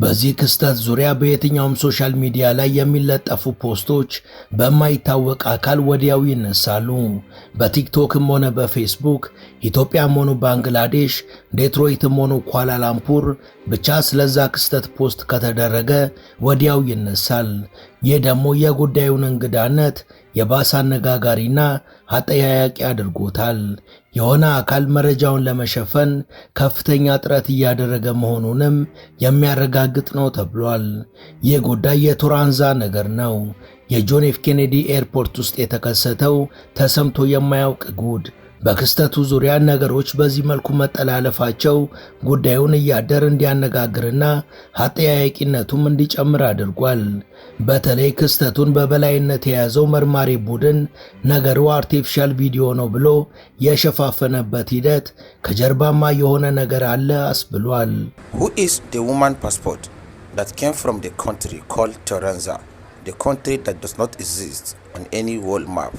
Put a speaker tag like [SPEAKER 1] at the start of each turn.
[SPEAKER 1] በዚህ ክስተት ዙሪያ በየትኛውም ሶሻል ሚዲያ ላይ የሚለጠፉ ፖስቶች በማይታወቅ አካል ወዲያው ይነሳሉ። በቲክቶክም ሆነ በፌስቡክ፣ ኢትዮጵያም ሆነ ባንግላዴሽ፣ ዴትሮይትም ሆነ ኳላላምፑር ብቻ ስለዛ ክስተት ፖስት ከተደረገ ወዲያው ይነሳል። ይህ ደግሞ የጉዳዩን እንግዳነት የባሰ አነጋጋሪና አጠያያቂ አድርጎታል። የሆነ አካል መረጃውን ለመሸፈን ከፍተኛ ጥረት እያደረገ መሆኑንም የሚያረጋግጥ ነው ተብሏል። ይህ ጉዳይ የቱራንዛ ነገር ነው። የጆን ኤፍ ኬኔዲ ኤርፖርት ውስጥ የተከሰተው ተሰምቶ የማያውቅ ጉድ። በክስተቱ ዙሪያ ነገሮች በዚህ መልኩ መጠላለፋቸው ጉዳዩን እያደር እንዲያነጋግርና አጠያያቂነቱም እንዲጨምር አድርጓል። በተለይ ክስተቱን በበላይነት የያዘው መርማሪ ቡድን ነገሩ አርቲፊሻል ቪዲዮ ነው ብሎ የሸፋፈነበት ሂደት ከጀርባማ የሆነ ነገር አለ አስብሏል።
[SPEAKER 2] Who is the woman passport that came from the country called Turanza, the country that does not exist on any world map?